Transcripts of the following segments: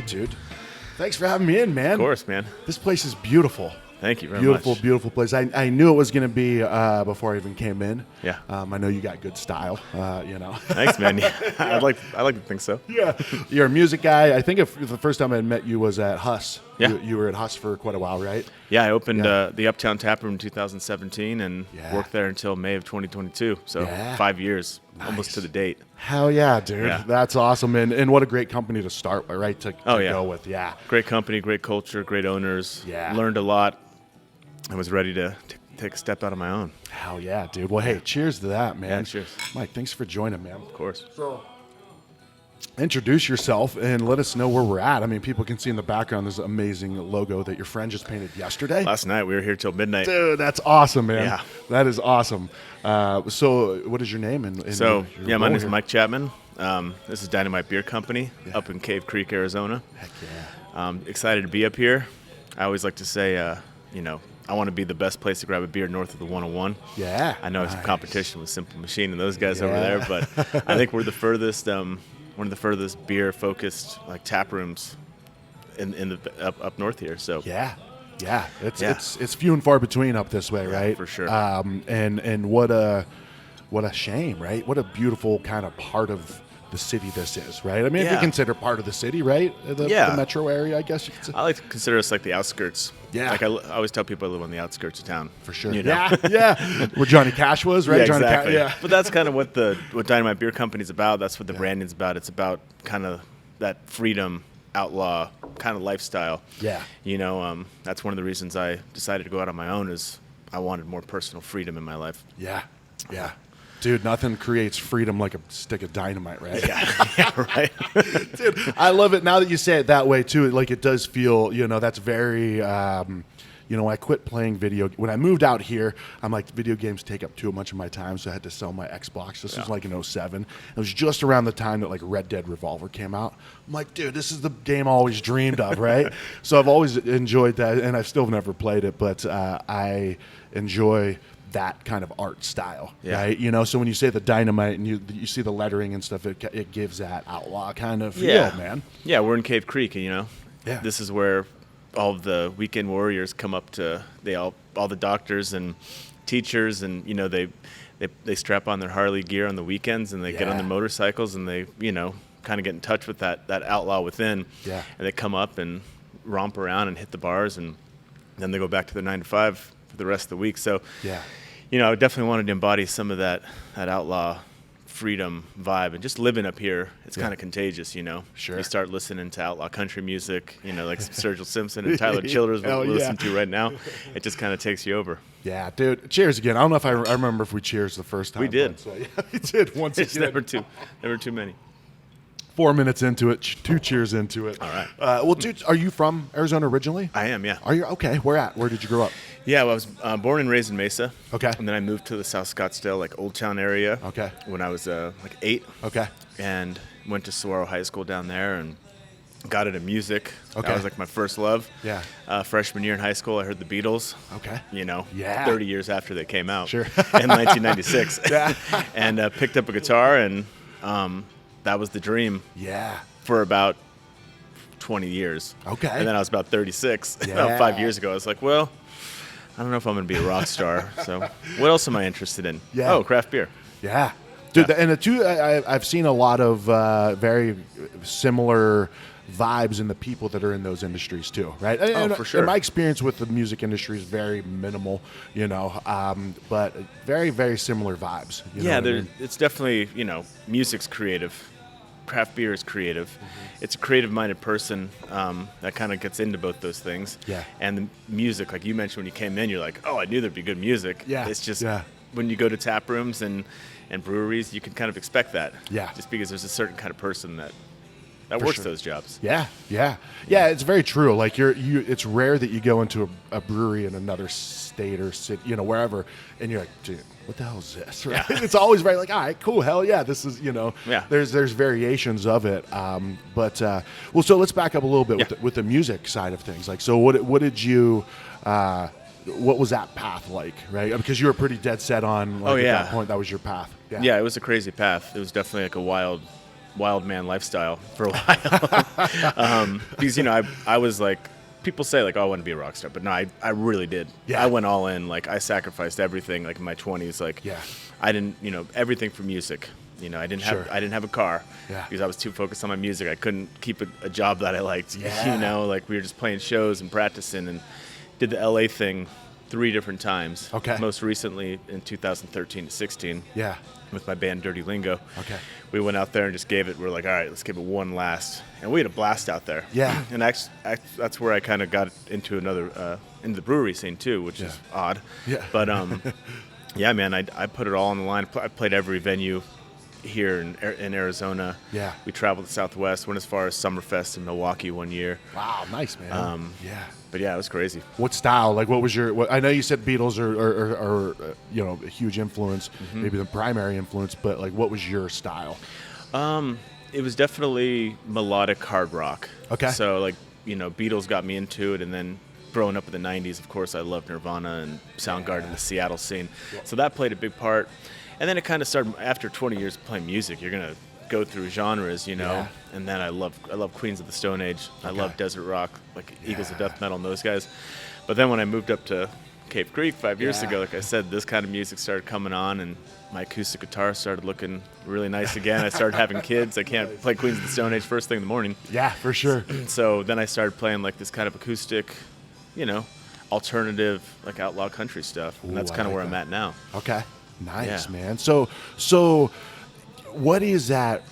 dude. Thanks for having me in, man. Of course, man. This place is beautiful. Thank you very much. Beautiful place. I knew it was going to be before I even came in. Yeah. I know you got good style, Thanks, man. Yeah, I like to think so. Yeah. You're a music guy. I think the first time I met you was at Huss. Yeah. You were at Huss for quite a while, right? Yeah, I opened the Uptown Tap Room in 2017 and worked there until May of 2022. So 5 years, almost to the date. Hell yeah, dude. Yeah. That's awesome. And what a great company to start with, right? To go with, yeah. Great company, great culture, great owners. Yeah. Learned a lot. I was ready to take a step out on my own. Hell yeah, dude. Well, hey, cheers to that, man. Yeah, cheers. Mike, thanks for joining, man. Of course. So, introduce yourself and let us know where we're at. I mean, people can see in the background this amazing logo that your friend just painted yesterday. Last night, we were here till midnight. Dude, that's awesome, man. Yeah. That is awesome. So, what is your name? My name is Mike Chapman. This is Dynamite Beer Company up in Cave Creek, Arizona. Heck yeah. Excited to be up here. I always like to say, I want to be the best place to grab a beer north of the 101. Yeah. I know it's a competition with Simple Machine and those guys over there, but I think we're the furthest, one of the furthest beer-focused like tap rooms in the up north here. So yeah. It's few and far between up this way, right? For sure. And what a shame, right? What a beautiful kind of part of the city this is, right? I mean, if you consider part of the city, right? The metro area, I guess you could say. I like to consider us like the outskirts. Yeah. Like I always tell people I live on the outskirts of town. For sure. You know? Yeah. Where Johnny Cash was, right? Yeah, Johnny exactly. Yeah. But that's kind of what Dynamite Beer Company's about. That's what the branding's about. It's about kind of that freedom, outlaw kind of lifestyle. Yeah. That's one of the reasons I decided to go out on my own is I wanted more personal freedom in my life. Yeah. Dude, nothing creates freedom like a stick of dynamite, right? Yeah, right. Dude, I love it now that you say it that way too. Like it does feel, that's very, I quit playing when I moved out here, I'm like, video games take up too much of my time, so I had to sell my Xbox. This was like in 2007. It was just around the time that like Red Dead Revolver came out. I'm like, dude, this is the game I always dreamed of, right? So I've always enjoyed that, and I've still never played it, but I enjoy that kind of art style, right? So when you say the dynamite and you see the lettering and stuff, it gives that outlaw kind of feel, man. Yeah, we're in Cave Creek, Yeah. This is where all of the weekend warriors come up to. All the doctors and teachers, and they strap on their Harley gear on the weekends, and they get on their motorcycles, and they kind of get in touch with that outlaw within. Yeah. And they come up and romp around and hit the bars, and then they go back to their 9 to 5 for the rest of the week. So I definitely wanted to embody some of that outlaw freedom vibe, and just living up here, it's kind of contagious, Sure. You start listening to outlaw country music, like Sergio Simpson and Tyler Childers, what we listen to right now. It just kind of takes you over. Yeah, dude. Cheers again. I don't know if I remember if we cheers the first time. We did. We did once. It's never too many. 4 minutes into it, 2 cheers into it. All right. Well, dude, are you from Arizona originally? I am, yeah. Are you? Okay. Where did you grow up? Yeah, well, I was born and raised in Mesa. Okay. And then I moved to the South Scottsdale, like Old Town area. Okay. When I was 8. Okay. And went to Saguaro High School down there and got into music. Okay. That was like my first love. Yeah. Freshman year in high school, I heard the Beatles. Okay. 30 years after they came out. Sure. In 1996. Yeah. And picked up a guitar, and that was the dream. Yeah. For about 20 years. Okay. And then I was about 36. About 5 years ago, I was like, well, I don't know if I'm going to be a rock star. So what else am I interested in? Yeah. Oh, craft beer. Yeah. Dude, and the two, I've seen a lot of very similar vibes in the people that are in those industries too, right? Oh, for sure. And my experience with the music industry is very minimal, but very, very similar vibes. It's definitely, music's creative. Craft beer is creative. Mm-hmm. It's a creative-minded person that kind of gets into both those things. Yeah. And the music, like you mentioned when you came in, you're like, oh, I knew there'd be good music. Yeah. It's just when you go to tap rooms and breweries, you can kind of expect that. Yeah. Just because there's a certain kind of person that works those jobs. Yeah. It's very true. Like it's rare that you go into a brewery in another state or city, wherever, and you're like, dude, what the hell is this? Right? Yeah. It's always very like, all right, cool, hell yeah, this is, there's variations of it. So let's back up a little bit with the music side of things. Like, so what did you, what was that path like, right? Because you were pretty dead set on, at that point, that was your path. Yeah, it was a crazy path. It was definitely like a wild man lifestyle for a while. Because, I was like, people say like, oh, I want to be a rock star, but no, I really did. Yeah. I went all in. Like, I sacrificed everything. Like in my 20s, like, Yeah. I didn't, everything for music. I didn't have a car because I was too focused on my music. I couldn't keep a job that I liked. Yeah. Like we were just playing shows and practicing, and did the LA thing 3 different times. Okay. Most recently in 2013 to 16. Yeah. With my band Dirty Lingo. Okay. We went out there and just gave it. We're like, all right, let's give it one last. And we had a blast out there. Yeah. And actually, that's where I kind of got into into the brewery scene too, which is odd. Yeah. But yeah, man, I put it all on the line. I played every venue here in Arizona. Yeah. We traveled the Southwest, went as far as Summerfest in Milwaukee one year. Wow, nice, man. Yeah. But yeah, it was crazy. What style? Like, what was your? I know you said Beatles are a huge influence, maybe the primary influence, but like, what was your style? It was definitely melodic hard rock. Okay. So like, Beatles got me into it, and then growing up in the 90s, of course, I loved Nirvana and Soundgarden, the Seattle scene. Yeah. So that played a big part. And then it kind of started, after 20 years of playing music, you're going to go through genres, Yeah. And then I love Queens of the Stone Age. I love desert rock, like Eagles of Death Metal and those guys. But then when I moved up to Cave Creek 5 years ago, like I said, this kind of music started coming on, and my acoustic guitar started looking really nice again. I started having kids. I can't play Queens of the Stone Age first thing in the morning. Yeah, for sure. So then I started playing like this kind of acoustic, alternative, like outlaw country stuff. And that's kind of where I'm at now. Okay. Nice, man. So what is that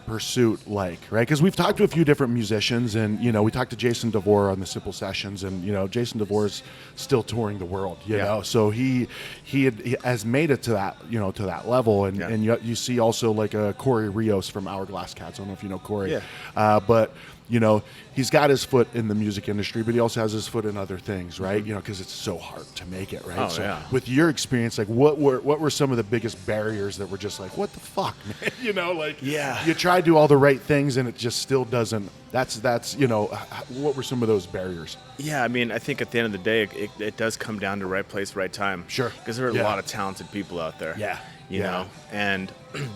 pursuit like, right? Because we've talked to a few different musicians, and we talked to Jason DeVore on the Simple Sessions, and Jason DeVore's still touring the world, you know. So he has made it to that to that level, and you see also like a Corey Rios from Hourglass Cats. I don't know if you know Corey, but he's got his foot in the music industry, but he also has his foot in other things, right? Because it's so hard to make it, right? With your experience, like what were some of the biggest barriers that were just like, what the fuck, man? You try to do all the right things and it just still doesn't. That's what were some of those barriers? Yeah, I mean, I think at the end of the day, it does come down to right place, right time. Sure. Because there are a lot of talented people out there. Yeah. You know, and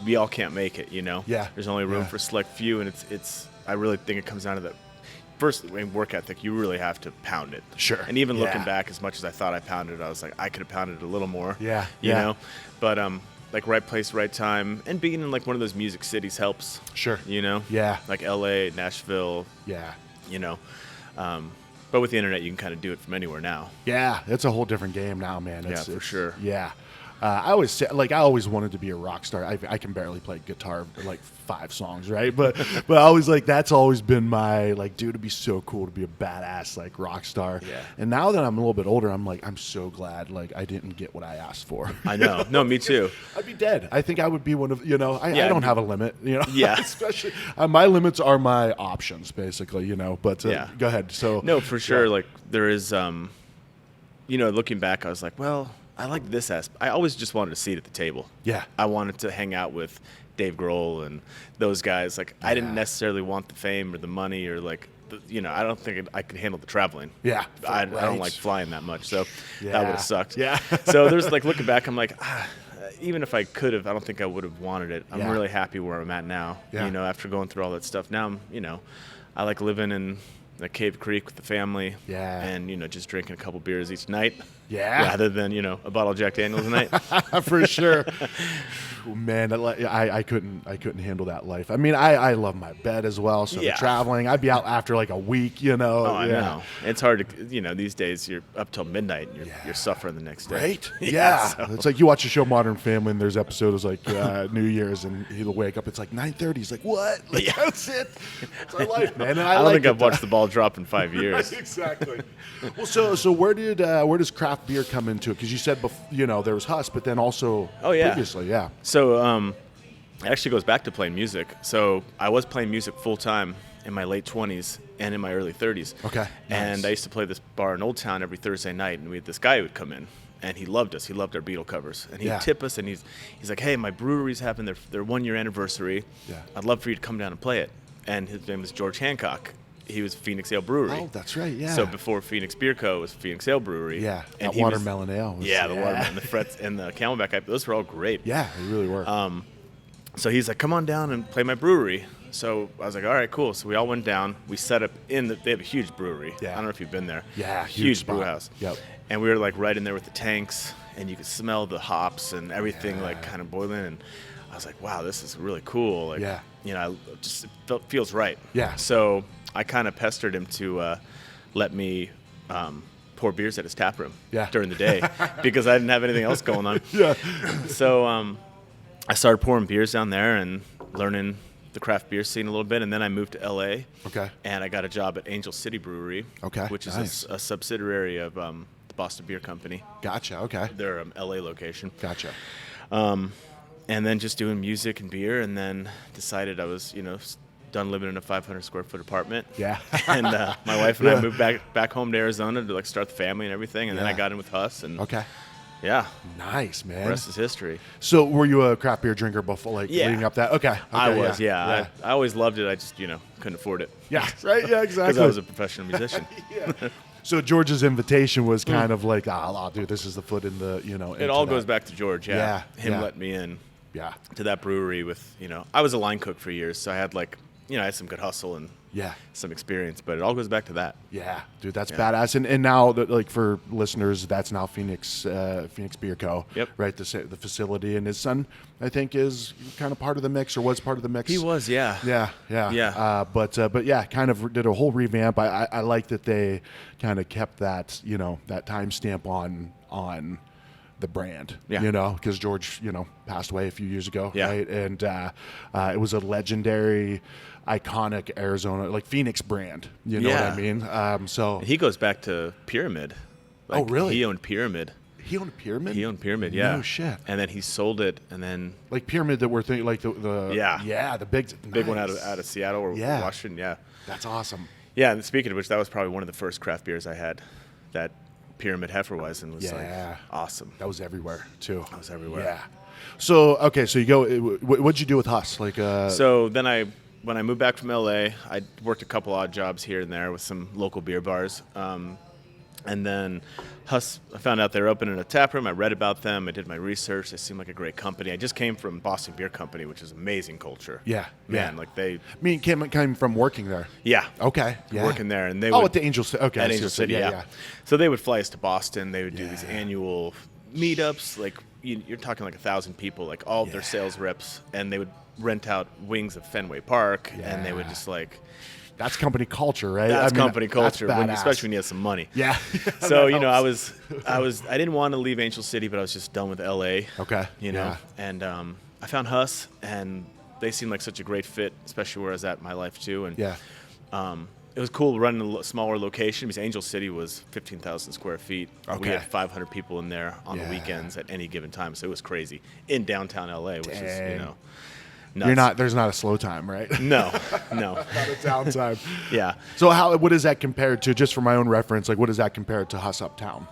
we all can't make it. Yeah. There's only room for select few, and it's. I really think it comes down to the first work ethic. You really have to pound it. Sure. And even looking back, as much as I thought I pounded it, I was like, I could have pounded it a little more. Yeah. You know, but like right place, right time, and being in like one of those music cities helps. Sure. Yeah. Like LA, Nashville. Yeah. But with the internet, you can kind of do it from anywhere now. Yeah, it's a whole different game now, man. For sure. Yeah. I always wanted to be a rock star. I can barely play guitar like 5 songs, right? But I always that's always been my dude, it'd be so cool to be a badass rock star. Yeah. And now that I'm a little bit older, I'm I'm so glad I didn't get what I asked for. I know. No, me too. I'd be dead. I think I would be one of I don't have a limit. Yeah. Especially my limits are my options, basically. But go ahead. So no, for sure. Like there is, looking back, I was like, well. I like this aspect. I always just wanted a seat at the table. Yeah. I wanted to hang out with Dave Grohl and those guys. I didn't necessarily want the fame or the money or I don't think I could handle the traveling. Yeah. I don't like flying that much, so that would have sucked. Yeah. So there's looking back, I'm like, even if I could have, I don't think I would have wanted it. I'm really happy where I'm at now. Yeah. After going through all that stuff. Now I'm, I like living in Cave Creek with the family. Yeah. And, just drinking a couple beers each night. Yeah. Rather than, a bottle of Jack Daniels a night. For sure. Man, I couldn't handle that life. I mean, I love my bed as well. So the traveling, I'd be out after a week, Oh, I know. It's hard to, these days you're up till midnight and you're suffering the next day. Right? Yeah. So. It's like you watch the show Modern Family and there's episodes like New Year's and he'll wake up. It's 9:30. He's like, what? That's it. It's our life, man. And I don't think I've watched the ball drop in 5 years. Exactly. Well, so where does craft beer come into it? Because you said there was Huss, but then also previously, So it actually goes back to playing music. So I was playing music full time in my late 20s and in my early 30s. Okay. And Nice. I used to play this bar in Old Town every Thursday night, and we had this guy who would come in. And he loved us. He loved our Beatle covers. And he'd tip us, and he's like, hey, my brewery's having their 1-year anniversary. Yeah. I'd love for you to come down and play it. And his name was George Hancock. He was Phoenix Ale Brewery. Oh, that's right, yeah. So before Phoenix Beer Co. was Phoenix Ale Brewery. Yeah, and that watermelon ale. The watermelon, the Frets, and the Camelback. Those were all great. Yeah, they really were. So he's like, come on down and play my brewery. So I was like, all right, cool. So we all went down. We set up they have a huge brewery. Yeah. I don't know if you've been there. Yeah, huge spot. brew house. Yep. And we were like right in there with the tanks, and you could smell the hops and everything like kind of boiling. And I was like, wow, this is really cool. Like, you know, it feels right. Yeah. So I kind of pestered him to let me pour beers at his tap room during the day because I didn't have anything else going on. Yeah. So I started pouring beers down there and learning the craft beer scene a little bit, and then I moved to LA. Okay. And I got a job at Angel City Brewery. Okay. Which Nice. is a subsidiary of the Boston Beer Company. Gotcha. Okay. Their LA location. Gotcha. And then just doing music and beer, and then decided I was, done living in a 500 square foot apartment. Yeah. And my wife and I moved back home to Arizona to like start the family and everything, and then I got in with Huss, and Okay. yeah, Nice, man. the rest is history. So were you a craft beer drinker before, like leading up that? Okay. I was, yeah. I always loved it. I just, couldn't afford it. Yeah. Right. Yeah. Exactly. Because I was a professional musician. Yeah. So George's invitation was kind of like, dude, this is the foot in the, It all goes back to George, Yeah, Him yeah. let me in Yeah. to that brewery with, I was a line cook for years, so I had like, I had some good hustle and Yeah. some experience, but it all goes back to that. Yeah, dude, that's badass. And now, like for listeners, that's now Phoenix Beer Co. Yep. Right, the facility, and his son, I think, is kind of part of the mix or was part of the mix. He was, yeah. Yeah. But yeah, kind of did a whole revamp. I like that they kind of kept that that timestamp on the brand. Yeah. Because George passed away a few years ago. Yeah. Right, and it was a legendary, iconic Arizona, like Phoenix brand. You know what I mean? So He goes back to Pyramid. Oh, really? He owned Pyramid. he owned a Pyramid. He owned Pyramid, yeah. No shit. And then he sold it, and then Like Pyramid that we're thinking, like the the big one out nice. of Seattle or Yeah. Washington, yeah. That's awesome. Yeah, and speaking of which, that was probably one of the first craft beers I had. That Pyramid Hefeweizen was like awesome. That was everywhere too. That was everywhere. Yeah. So okay, so you go. What'd you do with Huss? Like So then when I moved back from LA, I worked a couple odd jobs here and there with some local beer bars. And then Huss, I found out they were opening a tap room. I read about them. I did my research. They seemed like a great company. I just came from Boston Beer Company, which is amazing culture. Yeah. Man, yeah. like they. came from working there. Yeah. Okay. Yeah. Working there, and they Oh, would, at the Angel City. Okay. at I see Angel what you're City, saying. yeah. So they would fly us to Boston. They would do these annual meetups. Like you're talking like 1,000 people, like all of their sales reps, and they would rent out wings of Fenway Park, and they would just like. That's company culture, right? That's company culture, that's badass. especially when you have some money. Yeah. So I didn't want to leave Angel City, but I was just done with LA. Okay. And I found Huss, and they seemed like such a great fit, especially where I was at in my life too. And it was cool running a smaller location because Angel City was 15,000 square feet. Okay. We had 500 people in there on the weekends at any given time, so it was crazy in downtown LA, which is nuts. There's not a slow time, right? No. Not a downtime. Yeah. So what is that compared to, just for my own reference, like what is that compared to Huss Uptown?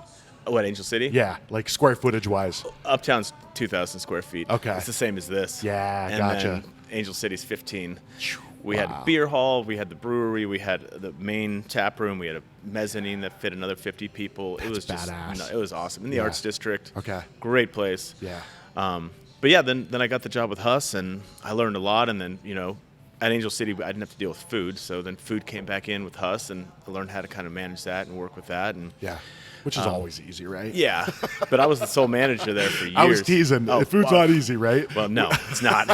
What, Angel City? Yeah, like square footage wise. Uptown's 2,000 square feet. Okay. It's the same as this. Yeah, and gotcha. Then Angel City's 15. We had a beer hall, we had the brewery, we had the main tap room, we had a mezzanine that fit another 50 people. It was just badass. It was awesome. In the Arts District. Okay. Great place. Yeah. But yeah, then I got the job with Huss, and I learned a lot. And then at Angel City, I didn't have to deal with food, so then food came back in with Huss, and I learned how to kind of manage that and work with that. And Yeah. Which is always easy, right? yeah, but I was the sole manager there for years. I was teasing. Food's not easy, right? Well, no, it's not.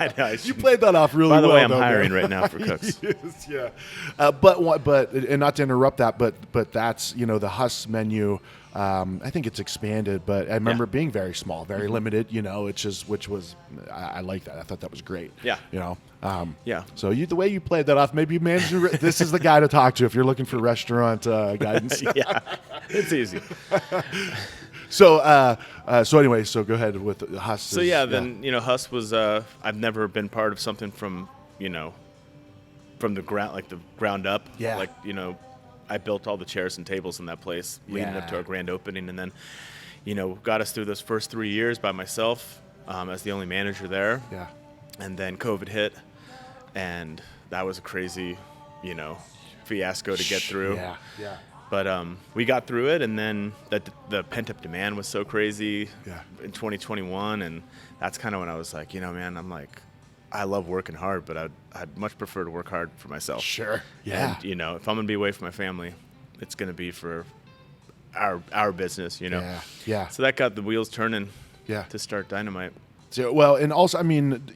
I You played that off really well. By the way, I'm though, hiring man. right now for cooks. Yes, yeah. But and not to interrupt that, but that's the Huss menu. I think it's expanded, but I remember it being very small, very limited. Which was I like that. I thought that was great. Yeah. Yeah. So the way you played that off, maybe you managed. This is the guy to talk to if you're looking for restaurant guidance. Yeah, it's easy. So anyway, so go ahead with Huss. So then Huss was. I've never been part of something from from the ground up. Yeah. Like I built all the chairs and tables in that place leading up to our grand opening, and then got us through those first 3 years by myself as the only manager there. Yeah. And then COVID hit, and that was a crazy fiasco to get through. Yeah. Yeah. But we got through it, and then the pent-up demand was so crazy in 2021, and that's kind of when I was like, man, I'm like, I love working hard, but I'd much prefer to work hard for myself. Sure. Yeah. And, if I'm going to be away from my family, it's going to be for our business, Yeah. Yeah. So that got the wheels turning to start Dynamite. So, well, and also, I mean,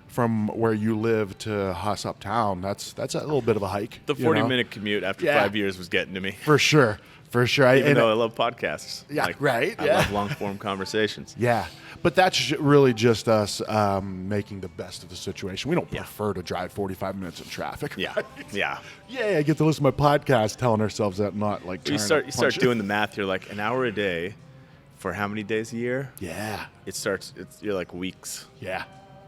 from where you live to Huss Uptown, that's a little bit of a hike. The 40-minute commute after 5 years was getting to me. For sure. Even though I love podcasts. Yeah, right. I love long-form conversations. Yeah. But that's really just us making the best of the situation. We don't prefer to drive 45 minutes in traffic. Yeah. Right? Yeah. Yeah, I get to listen to my podcast telling ourselves that, not like you start doing the math. You're like, an hour a day for how many days a year? Yeah. You're like weeks. Yeah.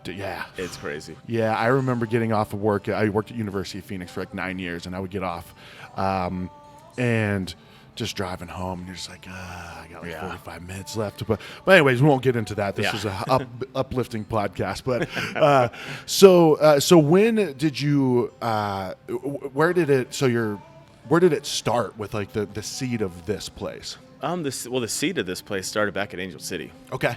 Yeah. It's crazy. Yeah, I remember getting off of work. I worked at University of Phoenix for like 9 years, and I would get off and just driving home, and you're just like, I got like 45 minutes left. But anyways, we won't get into that. This is a uplifting podcast. But so when did you? Where did it start with like the seed of this place? The seed of this place started back at Angel City. Okay.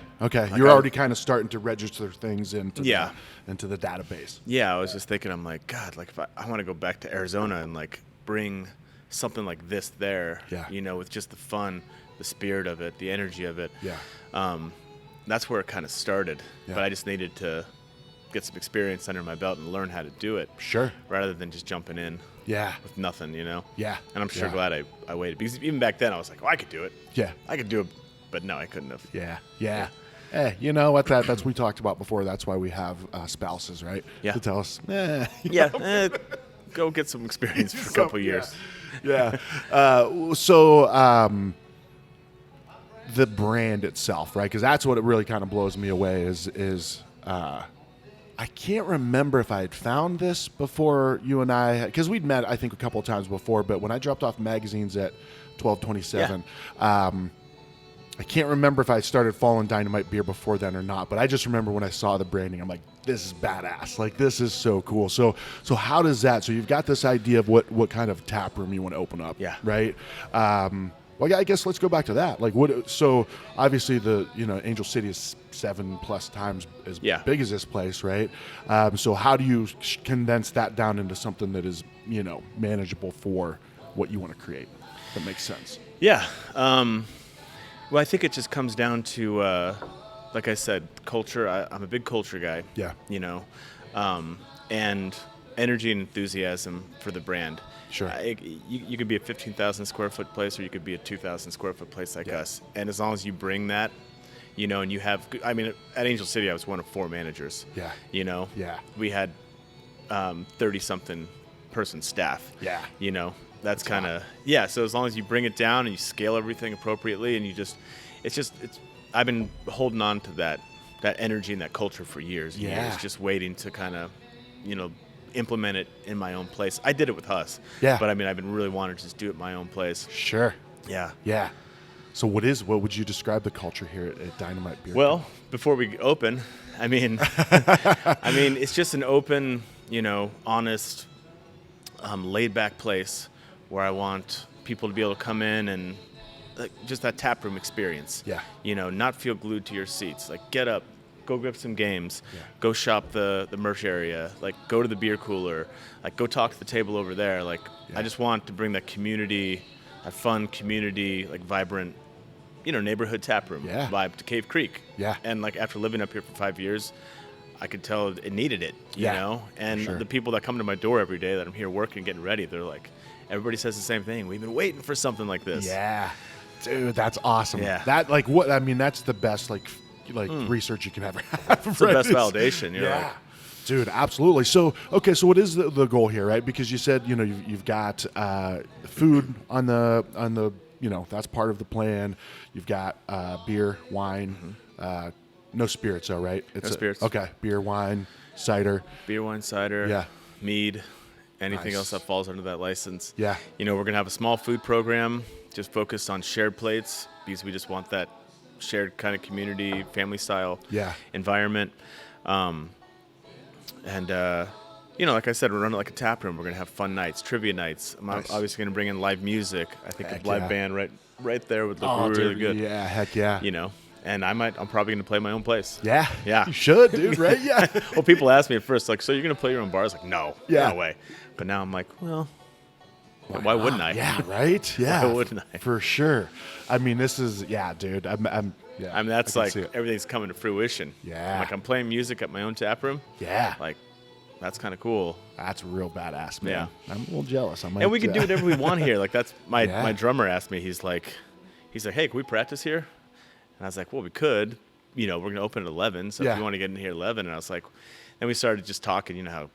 You're already kind of starting to register things into the database. Yeah, I was just thinking, I'm like, God, like if I want to go back to Arizona and like bring something like this there, with just the fun, the spirit of it, the energy of it. Yeah. That's where it kind of started. Yeah. But I just needed to get some experience under my belt and learn how to do it. Sure. Rather than just jumping in. Yeah. With nothing, Yeah. And I'm sure glad I waited, because even back then I was like, I could do it. Yeah. I could do it, but no, I couldn't have. Yeah. Hey, you know what? That's we talked about before. That's why we have spouses, right? Yeah. To tell us. Go get some experience for a couple years. Yeah. The brand itself, right? Because that's what it really kind of blows me away is I can't remember if I had found this before you and I, because we'd met, I think, a couple of times before, but when I dropped off magazines at 1227, I can't remember if I started following Dynamite Beer before then or not, but I just remember when I saw the branding, I'm like, this is badass. Like, this is so cool. So how does that, so you've got this idea of what kind of tap room you want to open up, right? Well, I guess let's go back to that. Like, so obviously Angel City is 7+ times as big as this place, right? So how do you condense that down into something that is, manageable for what you want to create? That makes sense. Yeah. Well, I think it just comes down to, like I said, culture. I'm a big culture guy. Yeah. And energy and enthusiasm for the brand. Sure. You could be a 15,000 square foot place, or you could be a 2,000 square foot place like us. And as long as you bring that, and you have, at Angel City, I was one of 4 managers. Yeah. Yeah. We had 30-something person staff. Yeah. That's kind of, so as long as you bring it down and you scale everything appropriately, and I've been holding on to that energy and that culture for years. Years, just waiting to kind of, implement it in my own place. I did it with Huss. Yeah. But I've been really wanting to just do it in my own place. Sure. Yeah. Yeah. So what would you describe the culture here at Dynamite Beer Co? Well, before we open, it's just an open, honest, laid back place where I want people to be able to come in and just that tap room experience. Yeah. Not feel glued to your seats. Like, get up, go grab some games, go shop the merch area, like go to the beer cooler, like go talk to the table over there. Like, I just want to bring that community, that fun community, like vibrant, neighborhood tap room vibe to Cave Creek. Yeah. And like after living up here for 5 years, I could tell it needed it, you know? And the people that come to my door every day that I'm here working, getting ready, they're like, everybody says the same thing. We've been waiting for something like this. Yeah. Dude, that's awesome. Yeah. That, that's the best, research you can ever have. It's the best validation. You're like, dude, absolutely. So, okay, so what is the goal here, right? Because you said, you've got food on the, that's part of the plan. You've got beer, wine, no spirits, though, right? No spirits. Okay, beer, wine, cider. Beer, wine, cider, mead, anything else that falls under that license. Yeah. We're going to have a small food program just focused on shared plates, because we just want that shared kind of community, family style environment. And like I said, we're running like a tap room. We're going to have fun nights, trivia nights. I'm obviously going to bring in live music. I think Heck a live yeah. band right there would look really dude, good. Yeah, heck yeah. And I'm probably going to play my own place. Yeah. Yeah. You should, dude, right? Yeah. Well, people ask me at first, like, so you're going to play your own bars? Like, no, Yeah. no way. But now I'm like, well, why wouldn't I? Yeah, right? Yeah. Why wouldn't I? For sure. I mean, this is, dude. I mean, that's like everything's coming to fruition. Yeah. Like I'm playing music at my own tap room. Yeah. Like, that's kind of cool. That's real badass, man. Yeah. I'm a little jealous. And we can do whatever we want here. Like that's my drummer asked me. He's like, hey, can we practice here? And I was like, well, we could. We're gonna open at 11. So if you want to get in here at 11, and I was like, and we started just talking. You know how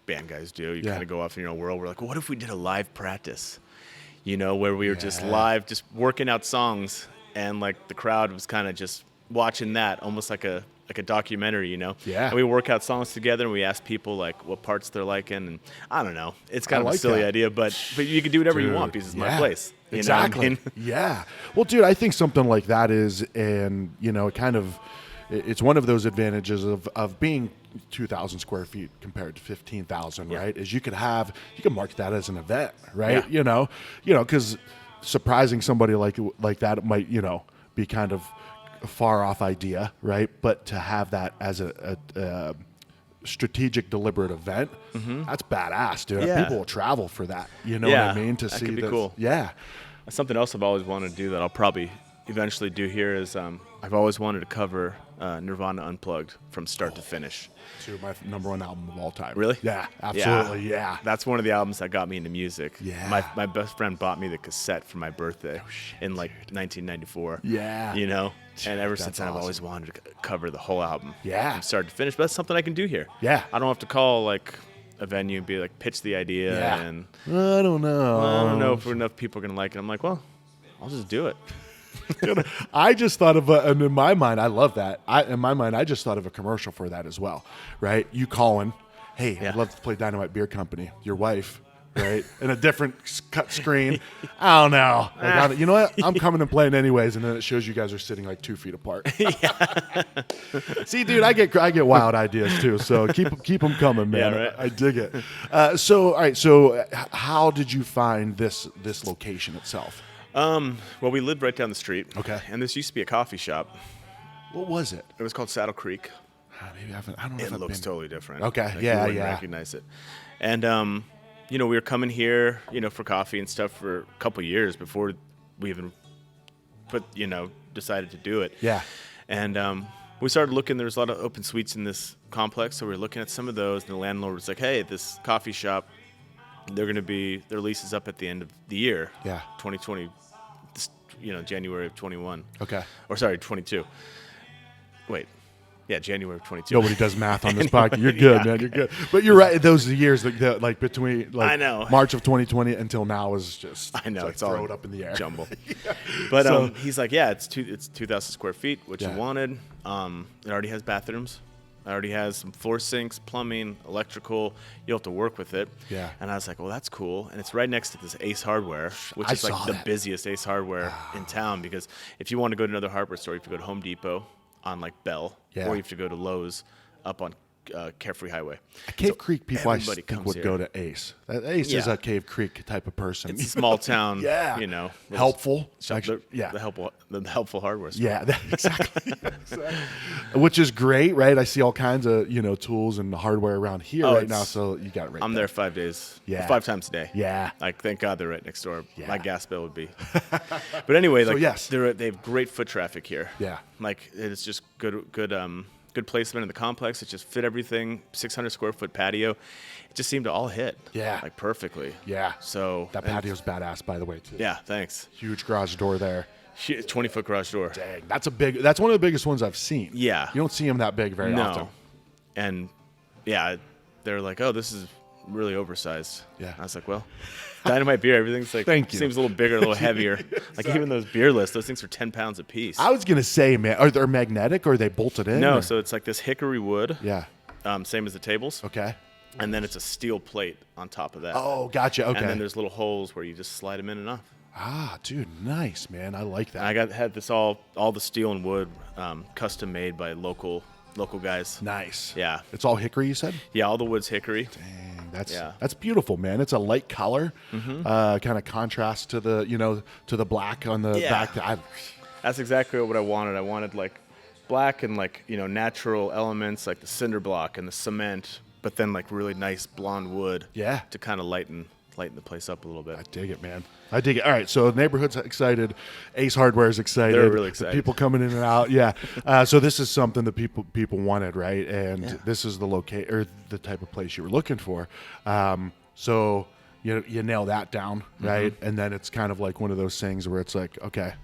band guys do. You kind of go off in your own world. We're like, what if we did a live practice? Where we were just live, just working out songs, and like the crowd was kind of just watching that, almost like a documentary, Yeah. And we work out songs together, and we ask people like what parts they're liking, and I don't know. It's kind of a silly idea, but you can do whatever you want because it's my place. Exactly. Know what I mean? Yeah. Well, dude, I think something like that is, and it's one of those advantages of being 2,000 square feet compared to 15,000, right? Is you can mark that as an event, right? Yeah. Because surprising somebody like that might, be kind of a far off idea, right? But to have that as a strategic, deliberate event, that's badass, dude. Yeah. People will travel for that. You know what I mean? To that see could be this. cool. Yeah. Something else I've always wanted to do that I'll probably eventually do here is I've always wanted to cover Nirvana Unplugged from start to finish. To my number one album of all time. Really? Yeah, absolutely. Yeah. That's one of the albums that got me into music. Yeah. My best friend bought me the cassette for my birthday in like 1994. Yeah. And ever since then, I've always wanted to cover the whole album. Yeah. From start to finish. But that's something I can do here. Yeah. I don't have to call like a venue and be like, pitch the idea. Yeah. And I don't know. I don't know if enough people are going to like it. I'm like, well, I'll just do it. I just thought of and in my mind, I love that. In my mind, I just thought of a commercial for that as well, right? You calling, hey, I'd love to play Dynamite Beer Company. Your wife, right? In a different cut screen. I don't know. Like, you know what? I'm coming and playing anyways, and then it shows you guys are sitting like 2 feet apart. See, dude, I get wild ideas too. So keep them coming, man. Yeah, right. I dig it. All right. So, how did you find this location itself? Well, we lived right down the street. Okay. And this used to be a coffee shop. What was it? It was called Saddle Creek. Maybe I don't know if It I've looks been. totally different. Okay. Like, Yeah, you wouldn't yeah. recognize it. And, we were coming here, for coffee and stuff for a couple years before we even decided to do it. Yeah. And we started looking. There was a lot of open suites in this complex, so we were looking at some of those. And the landlord was like, "Hey, this coffee shop, their lease is up at the end of the year. Yeah. 2020, January of 21. Okay. Or sorry, 22. Wait, yeah, January of 22. Nobody does math on this podcast. You're good, man. You're good. But you're right. Those years, like between I know. March of 2020 until now is just. I know it's all throw it up in the air. Jumble. But he's like, yeah, it's 2,000 square feet, which you Yeah. wanted. It already has bathrooms. It already has some floor sinks, plumbing, electrical. You'll have to work with it. Yeah. And I was like, well, that's cool. And it's right next to this Ace Hardware, which I is like saw the that. busiest Ace Hardware in town. Because if you want to go to another hardware store, you have to go to Home Depot on like Bell, Yeah. or you have to go to Lowe's up on Carefree Highway. Cave Creek people I everybody think comes would here. go to Ace. Ace is Yeah. a Cave Creek type of person. It's a small town, Yeah. little Helpful. shop. Actually, yeah. The helpful hardware store. Yeah, exactly. Which is great, right? I see all kinds of tools and hardware around here right now. So you got it right. I'm there 5 days. Yeah. 5 times a day. Yeah. Like, thank God they're right next door. Yeah. My gas bill would be. But anyway, like, yes. they have great foot traffic here. Yeah. Like, it's just good placement in the complex. It just fit everything. 600 square foot patio. It just seemed to all hit. Yeah. Like, perfectly. Yeah. So That patio's badass, by the way, too. Yeah. Thanks. Huge garage door there. 20-foot garage door. Dang, that's one of the biggest ones I've seen. Yeah. You don't see them that big very often. And yeah, they're like, oh, this is really oversized. Yeah. I was like, well, Dynamite Beer, everything's like, Thank you. seems a little bigger, a little heavier. Like even those beer lists, those things are 10 pounds a piece. I was going to say, man, are they magnetic or are they bolted in? No, or? so it's like this hickory wood, Yeah. same as the tables. Okay. And then it's a steel plate on top of that. Oh, gotcha. Okay. And then there's little holes where you just slide them in and off. Ah, dude, nice, man. I like that. And I had this all the steel and wood custom made by local local guys. Nice. Yeah. It's all hickory, you said? Yeah, all the wood's hickory. Dang, that's Yeah. that's beautiful, man. It's a light color, kind of contrast to the to the black on the Yeah. back. That's exactly what I wanted. I wanted like black and like, natural elements like the cinder block and the cement, but then like really nice blonde wood. Yeah. To kind of lighten the place up a little bit. I dig it, man. I dig it. All right, so the neighborhood's excited. Ace Hardware's excited. They're really The excited. people coming in and out. Yeah. So this is something that people wanted, right? And this is the or the type of place you were looking for. So you nail that down, right? And then it's kind of like one of those things where it's like, okay,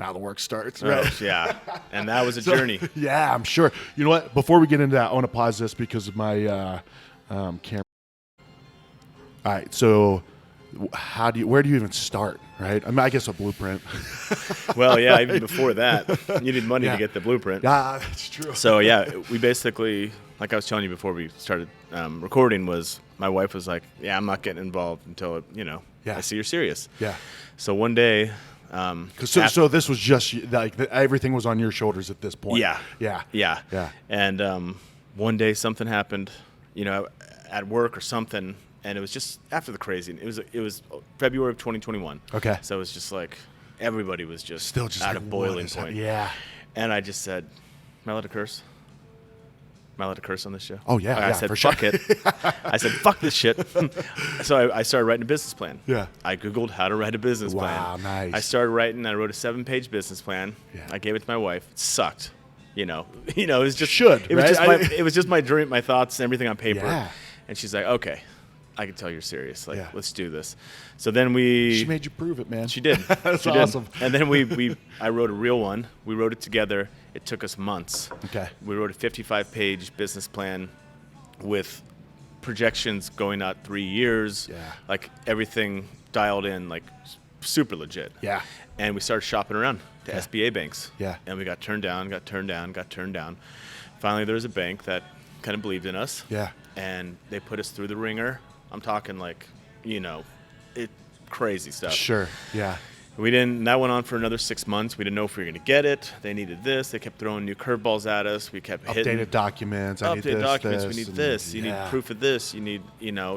now the work starts, right? Oh, yeah. And that was a journey. Yeah, I'm sure. You know what? Before we get into that, I want to pause this because of my camera. All right, so where do you even start, right? I mean, I guess a blueprint. Well, yeah, even before that, you need money to get the blueprint. Yeah, that's true. So, yeah, we basically, like I was telling you before we started recording, was my wife was like, yeah, I'm not getting involved until, I see you're serious. Yeah. So one day. So this was just like everything was on your shoulders at this point. Yeah. Yeah. Yeah. Yeah. And one day something happened, at work or something. And it was just after the crazy. It was February of 2021. Okay. So it was just like everybody was Still just at like, a boiling what is that? point. Yeah. And I just said, "Am I allowed to curse? Am I allowed to curse on this show?" Oh yeah. I said, for "Fuck sure. it." I said, "Fuck this shit." So I started writing a business plan. Yeah. I Googled how to write a business plan. Wow, nice. I started writing. I wrote a 7-page business plan. Yeah. I gave it to my wife. It sucked. It was just Should, It was right? just it was just my dream, my thoughts, and everything on paper. Yeah. And she's like, "Okay, I can tell you're serious. Like, Yeah. let's do this." So then she made you prove it, man. She did. That's She did. awesome. And then I wrote a real one. We wrote it together. It took us months. Okay. We wrote a 55-page business plan with projections going out 3 years. Yeah. Like everything dialed in, like super legit. Yeah. And we started shopping around to SBA banks. Yeah. And we got turned down. Finally, there was a bank that kind of believed in us. Yeah. And they put us through the ringer. I'm talking like, crazy stuff. Sure. Yeah. That went on for another 6 months. We didn't know if we were going to get it. They needed this. They kept throwing new curveballs at us. We kept hitting. Updated documents. I need Updated this, documents. this, We need and- this. You yeah. need proof of this. You need,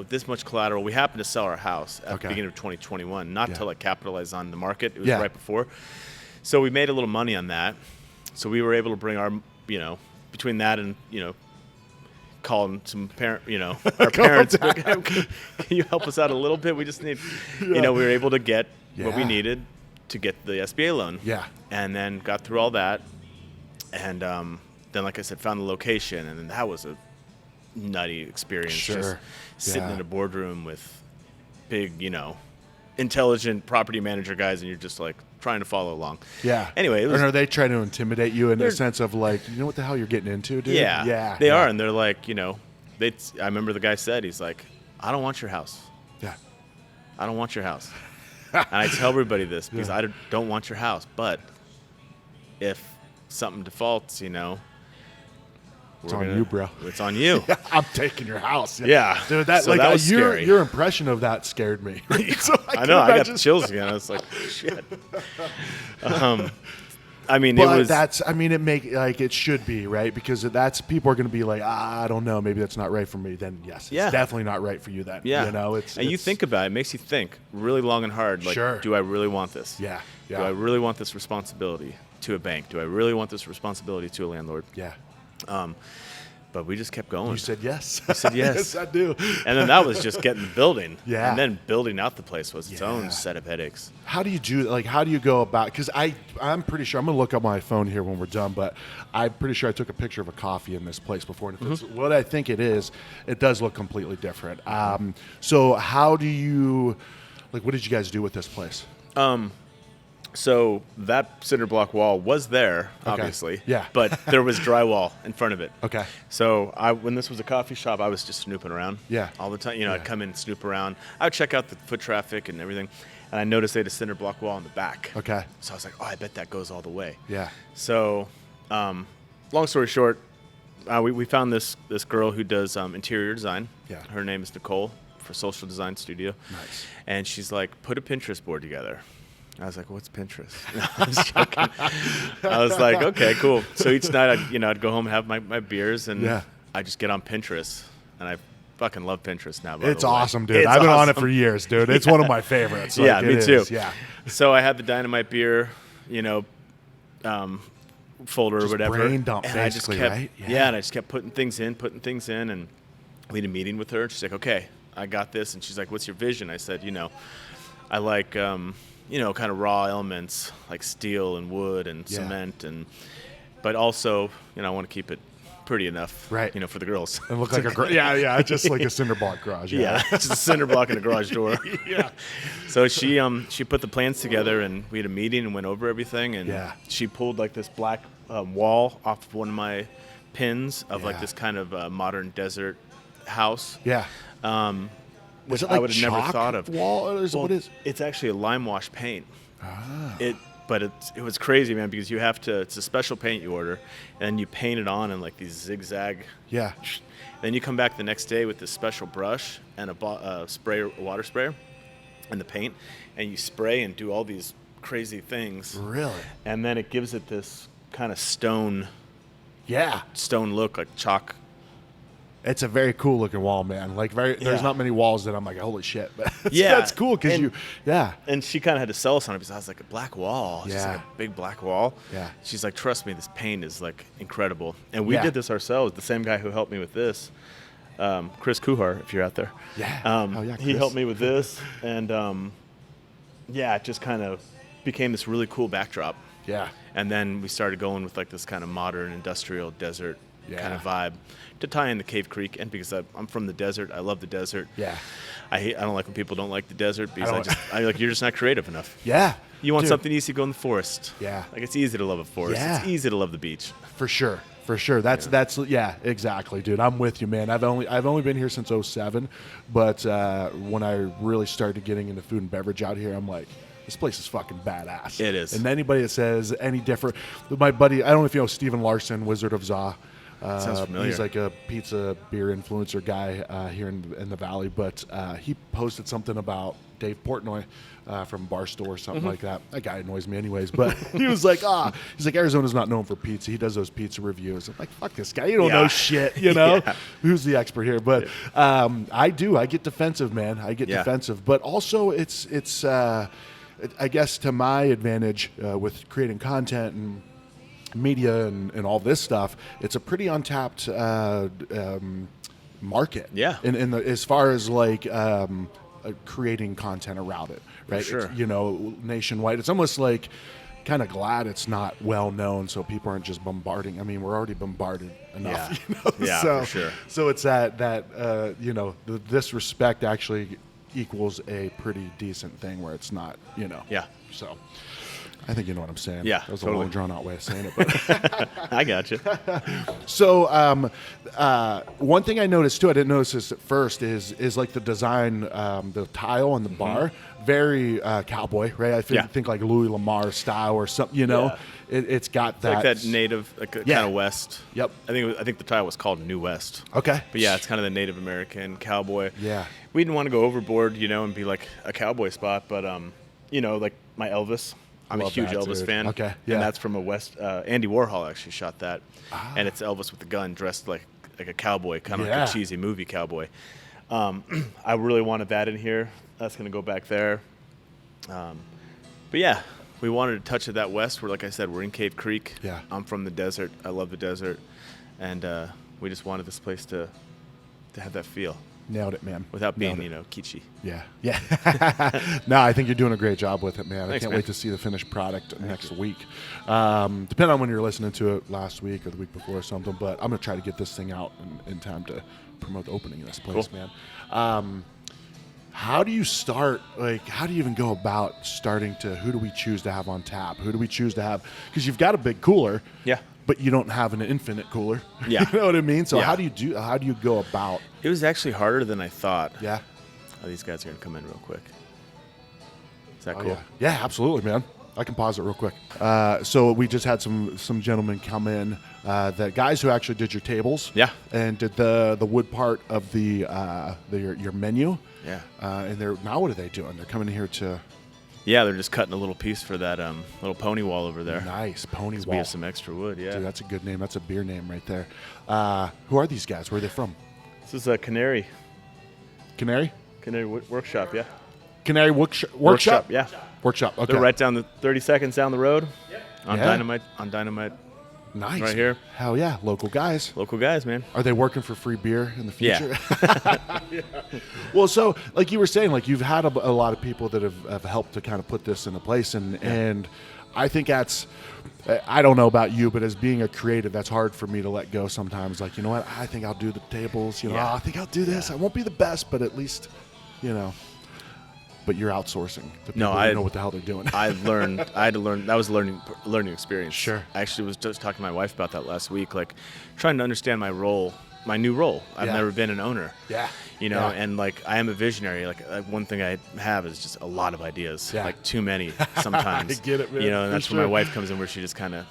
this much collateral. We happened to sell our house at Okay. the beginning of 2021, not Yeah. to capitalize on the market. It was Yeah. right before. So we made a little money on that. So we were able to bring our, between that and, calling some our parents. Can you help us out a little bit? We just need, we were able to get what we Yeah. needed to get the SBA loan. Yeah. And then got through all that. And then, like I said, found the location. And then that was a nutty experience. Sure. Just sitting Yeah. in a boardroom with big, intelligent property manager guys. And you're just like trying to follow along. Yeah. Anyway, it was, and are they trying to intimidate you in the sense of like, you know what the hell you're getting into, dude? yeah. Yeah. They yeah. are. And they're like, I remember the guy said, he's like, "I don't want your house. Yeah. I don't want your house." And I tell everybody this because Yeah. I don't want your house. But if something defaults, It's on you, bro. It's on you. I'm taking your house. Yeah. Dude, that So like that was your scary. your impression of that scared me. So I know. I got imagine- the chills again. I was like, shit. I mean, But it was. it should be, right? Because that's people are going to be like, I don't know, maybe that's not right for me. Then yes, it's Yeah. definitely not right for you. Then Yeah. it's you think about it. It makes you think really long and hard. Like, Sure. do I really want this? Yeah. Do I really want this responsibility to a bank? Do I really want this responsibility to a landlord? Yeah. But we just kept going. You said yes. I said yes. Yes, I do. And then that was just getting the building. Yeah. And then building out the place was its Yeah. own set of headaches. How do you do? Like, how do you go about? Because I'm pretty sure I'm gonna look up my phone here when we're done, but I'm pretty sure I took a picture of a coffee in this place before. And if it's what I think it is, it does look completely different. So how do you? Like, what did you guys do with this place? So that cinder block wall was there, obviously. Yeah. But there was drywall in front of it. Okay. So when this was a coffee shop, I was just snooping around. Yeah. All the time. I'd come in and snoop around. I would check out the foot traffic and everything. And I noticed they had a cinder block wall in the back. Okay. So I was like, oh, I bet that goes all the way. Yeah. So, long story short, we found this girl who does interior design. Yeah. Her name is Nicole for Social Design Studio. Nice. And she's like, put a Pinterest board together. I was like, what's Pinterest? No, I was joking. I was like, okay, cool. So each night I'd go home and have my beers, and I just get on Pinterest, and I fucking love Pinterest now. It's awesome, dude. I've been on it for years, dude. It's one of my favorites. Like, yeah, me too. Yeah. So I had the Dynamite Beer, folder just or whatever. Brain dump, and basically, right? Yeah, and I just kept putting things in, and we had a meeting with her. And she's like, okay, I got this. And she's like, what's your vision? I said, I like, kind of raw elements like steel and wood and cement, but also, I want to keep it pretty enough, right? For the girls. And look like just like a cinder block garage. Yeah, just a cinder block in a garage door. Yeah. So she put the plans together, and we had a meeting and went over everything. And she pulled like this black wall off of one of my pins of like this kind of modern desert house. Yeah. Which like I would have never thought of. Wall, or is what is? It's actually a lime wash paint. Ah. But it was crazy, man, because it's a special paint you order, and you paint it on in like these zigzag. Yeah. Then you come back the next day with this special brush and a water sprayer, and the paint, and you spray and do all these crazy things. Really? And then it gives it this kind of stone look, like chalk. It's a very cool looking wall, man. Like there's not many walls that I'm like, holy shit. But that's cool because And she kind of had to sell us on it because I was like, a black wall. She's like, a big black wall. Yeah. She's like, trust me, this paint is like incredible. And we did this ourselves. The same guy who helped me with this, Chris Kuhar, if you're out there. Yeah. He helped me with this, and it just kind of became this really cool backdrop. Yeah. And then we started going with like this kind of modern industrial desert kind of vibe to tie in the Cave Creek, and because I'm from the desert, I love the desert. Yeah. I don't like when people don't like the desert because you're just not creative enough. Yeah. You want something easy, go in the forest. Yeah. Like it's easy to love a forest. Yeah. It's easy to love the beach. For sure. That's exactly, dude. I'm with you, man. I've only been here since 2007, but when I really started getting into food and beverage out here, I'm like, this place is fucking badass. It is. And anybody that says any different, my buddy, I don't know if you know Steven Larson, Wizard of Za. Sounds familiar. He's like a pizza beer influencer guy here in the valley, but he posted something about Dave Portnoy from Barstool or something like that. That guy annoys me anyways, but he was like, he's like, Arizona's not known for pizza. He does those pizza reviews. I'm like, fuck this guy. You don't know shit, Who's the expert here? But I get defensive, man. I get defensive, but also it's I guess to my advantage with creating content and media and all this stuff, it's a pretty untapped market. Yeah. As far as like creating content around it, right? For sure. It's, nationwide. It's almost like kind of glad it's not well known, so people aren't just bombarding. I mean, we're already bombarded enough. Yeah, so, for sure. So it's that the disrespect actually equals a pretty decent thing where it's not, Yeah. So I think you know what I'm saying. Yeah, that was totally. a long, drawn-out way of saying it. But I got you. So one thing I noticed too, I didn't notice this at first, is like the design, the tile on the bar, very cowboy, right? I think like Louis Lamar style or something. It's got that, like that native, kind of West. Yep. I think the tile was called New West. Okay. But yeah, it's kind of the Native American cowboy. Yeah. We didn't want to go overboard, and be like a cowboy spot, but like my Elvis. I'm a huge Elvis fan. Okay, yeah. And that's from a West. Andy Warhol actually shot that, and it's Elvis with the gun, dressed like a cowboy, kind of like a cheesy movie cowboy. I really wanted that in here. That's gonna go back there. But yeah, we wanted a touch of that West. Where, like I said, we're in Cave Creek. Yeah. I'm from the desert. I love the desert, and we just wanted this place to have that feel. Nailed it, man. Without being, kitschy. Yeah. No, I think you're doing a great job with it, man. Thanks, I can't man. wait to see the finished product next week. Depending on when you're listening to it, last week or the week before or something, but I'm going to try to get this thing out in time to promote the opening of this place, Cool. man. How do you start, how do you even go about starting who do we choose to have on tap? Who do we choose to have? Because you've got a big cooler. Yeah. But you don't have an infinite cooler. Yeah. You know what I mean? So Yeah. how do you go about? It was actually harder than I thought. Yeah. Oh, these guys are going to come in real quick. Is that Oh, cool? Yeah, absolutely, man. I can pause it real quick. So we just had some gentlemen come in, the guys who actually did your tables. Yeah. And did the wood part of your menu. Yeah. And now what are they doing? They're coming here to Yeah, they're just cutting a little piece for that little pony wall over there. Nice, pony wall. We have some extra wood, yeah. Dude, that's a good name. That's a beer name right there. Who are these guys? Where are they from? This is a Canary Workshop, yeah. Canary Workshop? Yeah. Workshop, okay. They're right down the 30 seconds down the road on Yeah. Dynamite. Nice. Right here. Hell yeah, local guys. Local guys, man. Are they working for free beer in the Yeah. future? Yeah. Well, so like you were saying, like you've had a lot of people that have helped to kind of put this into place, and I think that's, I don't know about you, but as being a creative, that's hard for me to let go sometimes. Like, you know what, I think I'll do the tables, Yeah. I think I'll do this. I won't be the best, but at least, but you're outsourcing to people who know what the hell they're doing. I had to learn. That was a learning experience. Sure. I actually was just talking to my wife about that last week, like trying to understand my new role. I've Yeah. never been an owner. Yeah. And like I am a visionary. Like one thing I have is just a lot of ideas. Yeah. Like too many sometimes. I get it, man. And that's For where my sure. wife comes in, where she just kind of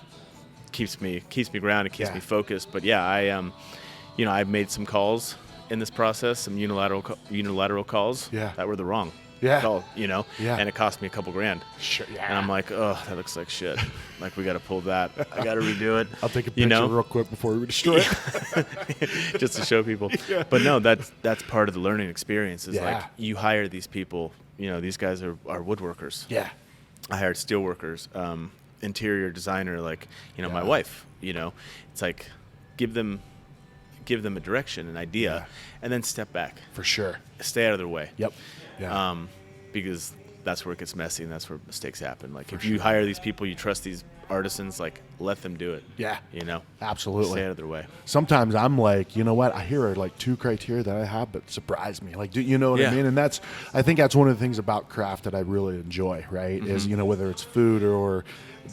keeps me grounded, keeps Yeah. me focused. But yeah, I've made some calls in this process, some unilateral calls that were the wrong call, Yeah. and it cost me a couple grand. Sure. Yeah. And I'm like, oh, that looks like shit. Like, we got to pull that. I got to redo it. I'll take a picture real quick before we destroy it. Just to show people. Yeah. But no, that's part of the learning experience is Yeah. like you hire these people, these guys are woodworkers. Yeah. I hired steel workers, interior designer, like, my wife, it's like, give them a direction, an idea, and then step back. For sure. Stay out of their way. Yep. Yeah. Because that's where it gets messy and that's where mistakes happen. Like, if sure. you hire these people, you trust these artisans, like, let them do it. Yeah. Absolutely. Stay out of their way. Sometimes I'm like, you know what? I hear like 2 criteria that I have, but surprise me. Like, do you know what I mean? And I think that's one of the things about craft that I really enjoy, right? Is, whether it's food or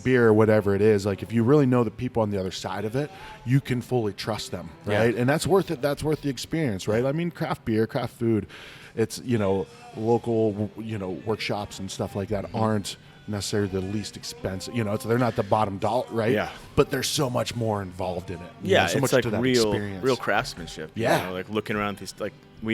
beer or whatever it is, like if you really know the people on the other side of it, you can fully trust them, right? Yeah. And that's worth it. That's worth the experience, right? I mean, craft beer, craft food, it's, local, workshops and stuff like that aren't necessarily the least expensive. They're not the bottom dollar, right? Yeah. But there's so much more involved in it. Yeah, so it's much like to that real experience. craftsmanship. Yeah. Like looking around these, like I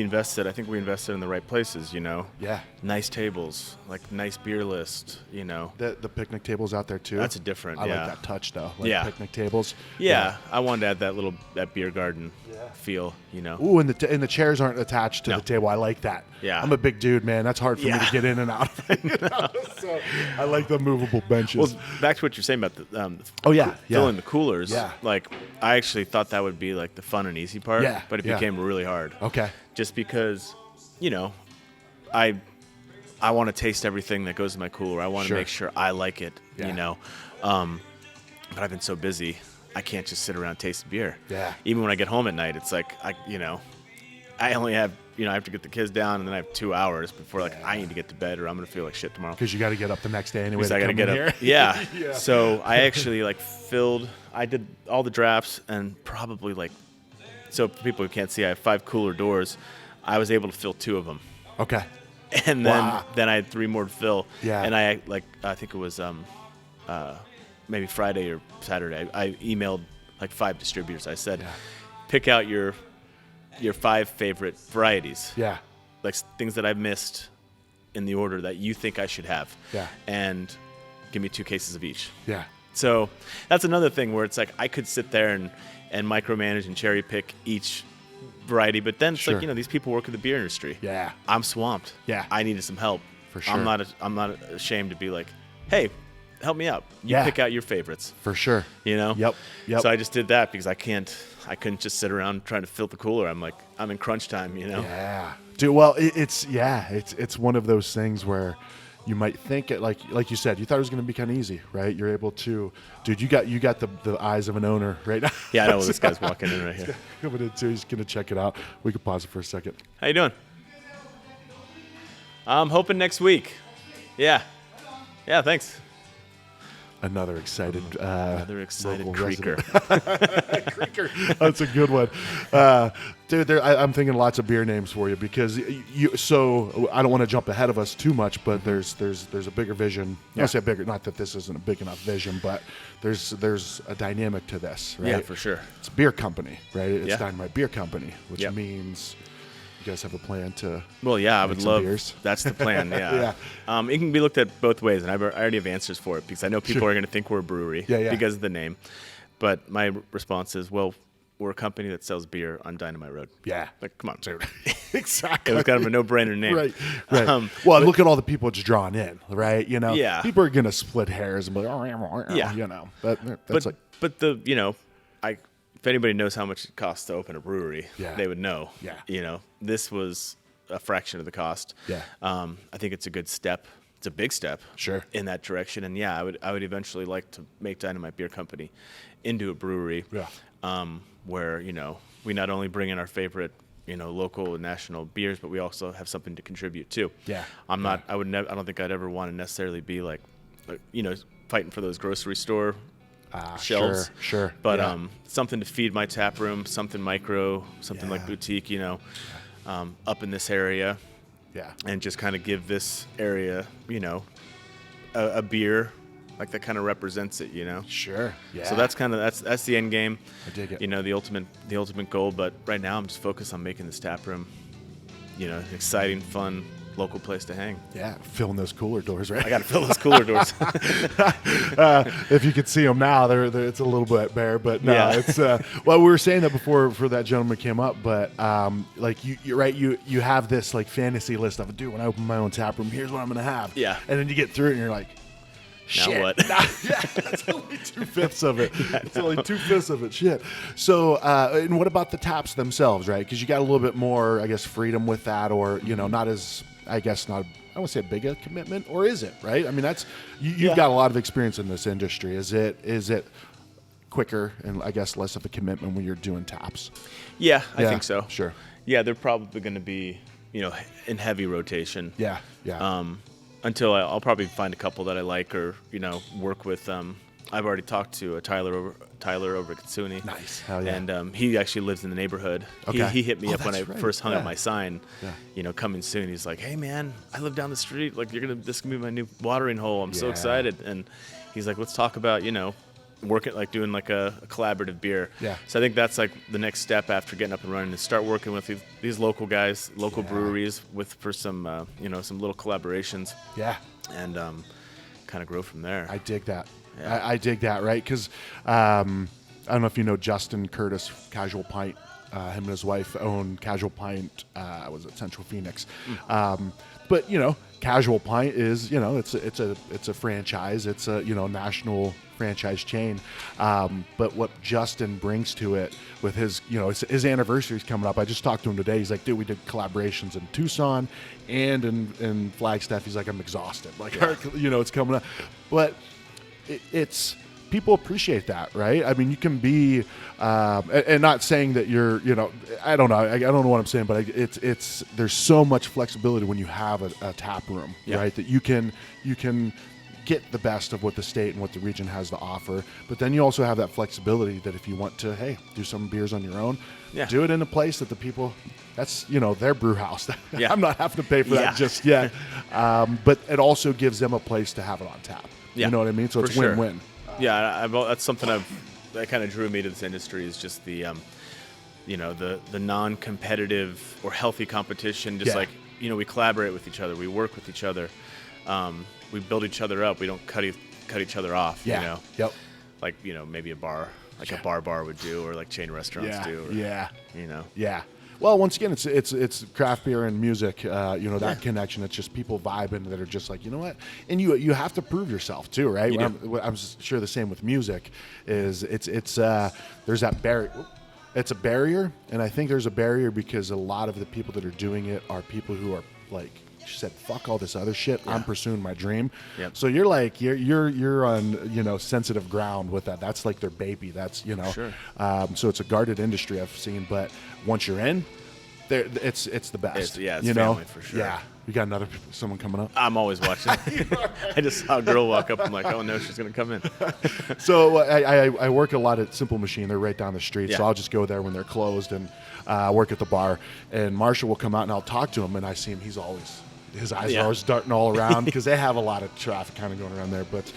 think we invested in the right places, Yeah. Nice tables, like nice beer list, The picnic tables out there too. That's a different, I like that touch though. Like Yeah. picnic tables. Yeah, I wanted to add that beer garden feel, Ooh, and the chairs aren't attached to No. the table. I like that. Yeah. I'm a big dude, man. That's hard for me Yeah. to get in and out of it. So I like the movable benches. Well, back to what you're saying about the filling the coolers. Yeah. Like, I actually thought that would be like the fun and easy part. Yeah, But it yeah. became really hard. Okay. Just because, I want to taste everything that goes in my cooler. I want to Sure. make sure I like it. Yeah. But I've been so busy, I can't just sit around tasting beer. Yeah. Even when I get home at night, it's like I only have I have to get the kids down, and then I have 2 hours before I need to get to bed, or I'm gonna feel like shit tomorrow. Because you got to get up the next day anyway. Because I got to get up. Here. Yeah. Yeah. So I actually I did all the drafts, and probably so for people who can't see, I have 5 cooler doors. I was able to fill 2 of them. Okay. And then I had 3 more to fill. Yeah. And I think it was maybe Friday or Saturday. I emailed 5 distributors. I said, pick out your 5 favorite varieties. Yeah. Like things that I've missed in the order that you think I should have. Yeah. And give me 2 cases of each. Yeah. So that's another thing where it's like I could sit there and micromanage and cherry pick each variety, but then it's Sure. like, these people work in the beer industry. Yeah. I'm swamped. Yeah. I needed some help. For sure. I'm not ashamed to be like, hey, help me out. You Yeah. pick out your favorites. For sure. Yep. Yep. So I just did that because I couldn't just sit around trying to fill the cooler. I'm in crunch time, Yeah. Dude, well, it's one of those things where you might think it like you said, you thought it was going to be kind of easy, right? You're able to, dude, you got the eyes of an owner right now. Yeah, I know this guy's walking in right here. Coming in too. He's going to check it out. We could pause it for a second. How you doing? I'm hoping next week. Yeah. Yeah, thanks. Another excited local creaker. Creaker. That's a good one. Dude, I'm thinking lots of beer names for you because so I don't want to jump ahead of us too much, but there's a bigger vision. I say bigger, not that this isn't a big enough vision, but there's a dynamic to this, right? Yeah, for sure. It's a beer company, right? It's Yeah. Dynamite Beer Company, which Yep. means You guys have a plan to? Well, yeah, I make would some love. beers? That's the plan. Yeah. It can be looked at both ways, and I already have answers for it because I know people are going to think we're a brewery because of the name. But my response is, well, we're a company that sells beer on Dynamite Road. Yeah. Like, come on, dude. Exactly. It was kind of a no-brainer name. Right. Well, look at all the people it's drawn in, right? You know, people are going to split hairs and be like, you know. But the, you know, if anybody knows how much it costs to open a brewery, they would know. Yeah. You know, this was a fraction of the cost. Yeah. I think it's a good step. It's a big step. Sure. In that direction. And yeah, I would eventually like to make Dynamite Beer Company into a brewery. Yeah. Where, you know, we not only bring in our favorite, you know, local and national beers, but we also have something to contribute too. Yeah. I don't think I'd ever want to necessarily be like, you know, fighting for those grocery store shelves. Sure. But something to feed my tap room, something micro, something like boutique, you know, up in this area. Yeah. And just kind of give this area, you know, a beer like that kind of represents it, you know. Sure. Yeah. So that's that's the end game. I dig it. You know, the ultimate goal. But right now, I'm just focused on making this tap room, you know, an exciting, fun local place to hang. Yeah, filling those cooler doors, right? I got to fill those cooler doors. If you could see them now, it's a little bit bare, but no, it's well, we were saying that before that gentleman came up, but like you're right, you have this like fantasy list of, dude, when I open my own tap room, here's what I'm gonna have. Yeah. And then you get through it and you're like, shit. Now what? That's only 2/5 of it. It's only 2/5 of it. Shit. So, and what about the taps themselves, right? Because you got a little bit more, I guess, freedom with that, or you know, not as, I guess, not. I won't say a big a commitment, or is it? Right? I mean, that's you've got a lot of experience in this industry. Is it quicker and I guess less of a commitment when you're doing taps? Yeah, I think so. Sure. Yeah, they're probably going to be, you know, in heavy rotation. Yeah. Until I'll probably find a couple that I like, or you know, work with. I've already talked to Tyler over at Katsuni. Nice. Hell yeah. And he actually lives in the neighborhood. Okay. He hit me up when I first hung up Yeah. my sign. Yeah. You know, coming soon. He's like, "Hey man, I live down the street. Like, this is gonna be my new watering hole. I'm so Yeah. excited." And he's like, "Let's talk about, you know, working, like doing like a collaborative beer." Yeah. So I think that's like the next step after getting up and running, is start working with these local guys, local breweries, for some you know, some little collaborations. Yeah. And kind of grow from there. I dig that. Yeah. I dig that, right? Because I don't know if you know Justin Curtis, Casual Pint. Him and his wife own Casual Pint. Was it Central Phoenix? But you know, Casual Pint is, you know, it's a franchise. It's a, you know, national franchise chain. But what Justin brings to it with his, you know, his anniversary's coming up. I just talked to him today. He's like, dude, we did collaborations in Tucson and in Flagstaff. He's like, I'm exhausted. Like, you know, it's coming up. But it's people appreciate that, right? I mean, you can be, and not saying that you're, you know, I don't know. I don't know what I'm saying, but it's there's so much flexibility when you have a tap room, right? That you can get the best of what the state and what the region has to offer. But then you also have that flexibility that if you want to, hey, do some beers on your own, do it in a place that the people, that's, you know, their brew house. I'm not having to pay for that just yet. But it also gives them a place to have it on tap. You know what I mean? So it's win-win. Yeah, that's something that kind of drew me to this industry, is just the, you know, the non-competitive or healthy competition. Just like, you know, we collaborate with each other, we work with each other, we build each other up. We don't cut each other off. You know. Yep. Like, you know, maybe a bar, like a bar would do, or like chain restaurants do. Or, you know. Yeah. Well, once again, it's craft beer and music. You know, that connection. It's just people vibing that are just like, you know what? And you have to prove yourself too, right? I'm sure the same with music. Is there's that barrier. It's a barrier, and I think there's a barrier because a lot of the people that are doing it are people who are like, she said, fuck all this other shit. I'm pursuing my dream. So you're like, you're on, you know, sensitive ground with that. That's like their baby. That's, you know, so it's a guarded industry I've seen, but once you're in there, it's the best. It's you family know? for sure. Yeah. You got someone coming up? I'm always watching. I just saw a girl walk up. I'm like, oh no, she's going to come in. So I work a lot at Simple Machine. They're right down the street. So I'll just go there when they're closed and work at the bar. And Marshall will come out and I'll talk to him, and I see him. He's always his eyes are always darting all around because they have a lot of traffic kind of going around there. But,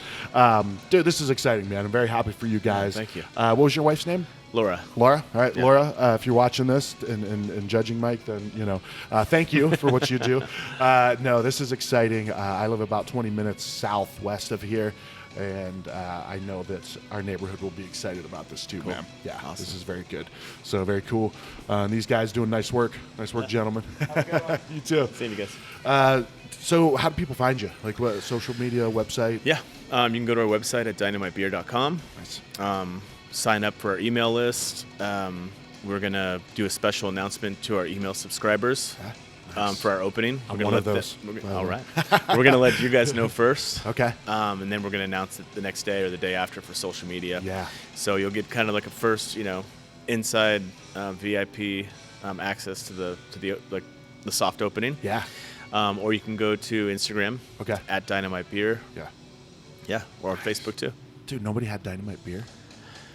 dude, this is exciting, man. I'm very happy for you guys. Thank you. What was your wife's name? Laura. Laura. All right, Yeah. Laura, if you're watching this and judging Mike, then, thank you for what you do. No, this is exciting. I live about 20 minutes southwest of here. And I know that our neighborhood will be excited about this too, man. Yeah, Awesome. This is very good. So very cool. And these guys doing nice work. Nice work, gentlemen. You too. Seeing you guys. So how do people find you? Like what, social media, website? Yeah. You can go to our website at dynamitebeer.com. Nice. Sign up for our email list. We're going to do a special announcement to our email subscribers. For our opening. I'm one of those. All right. We're going to let you guys know first. Okay. And then we're going to announce it the next day or the day after for social media. Yeah. So you'll get kind of like a first, inside VIP access to the soft opening. Yeah. Or you can go to Instagram. Okay. At Dynamite Beer. Yeah. Yeah. Or on Facebook too. Dude, nobody had Dynamite Beer.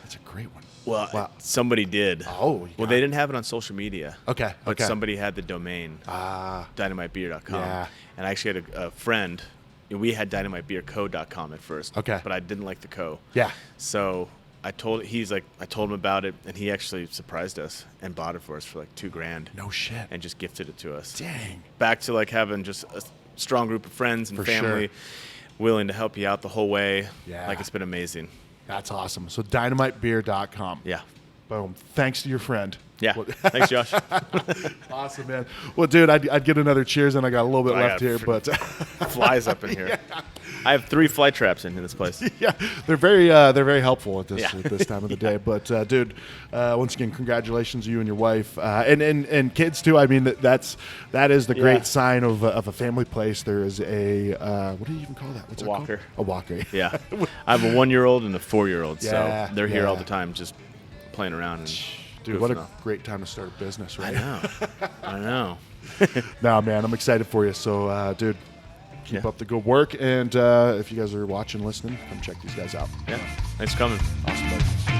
That's a great one. Well, Wow. somebody did. Oh. Well, they didn't have it on social media. Okay. But Okay. somebody had the domain, dynamitebeer.com. Yeah. And I actually had a friend. We had dynamitebeerco.com at first. Okay. But I didn't like the co. Yeah. So I told him about it, and he actually surprised us and bought it for us for like $2,000. No shit. And just gifted it to us. Dang. Back to like having just a strong group of friends and For family sure. willing to help you out the whole way. Yeah. Like, it's been amazing. That's awesome. So dynamitebeer.com. Yeah. Boom. Thanks to your friend. Yeah. Well- Thanks, Josh. Awesome, man. Well, dude, I'd get another cheers, and I got a little bit I left got here, but Flies up in here. I have 3 fly traps in this place. yeah, they're very helpful at this Yeah. at this time of the day. But dude, once again, congratulations to you and your wife, and kids too. I mean, that is the great Yeah. sign of a family place. There is a what do you even call that? What's A that called? walker. A walker. Yeah. I have a 1-year-old and a 4-year-old, Yeah, so they're here yeah. all the time just playing around. And Dude, what a goofing off. great time to start a business, right? I know. No, man, I'm excited for you. So, dude, keep Yeah. up the good work. And if you guys are watching, listening, come check these guys out. Yeah. Thanks for coming. Awesome, buddy.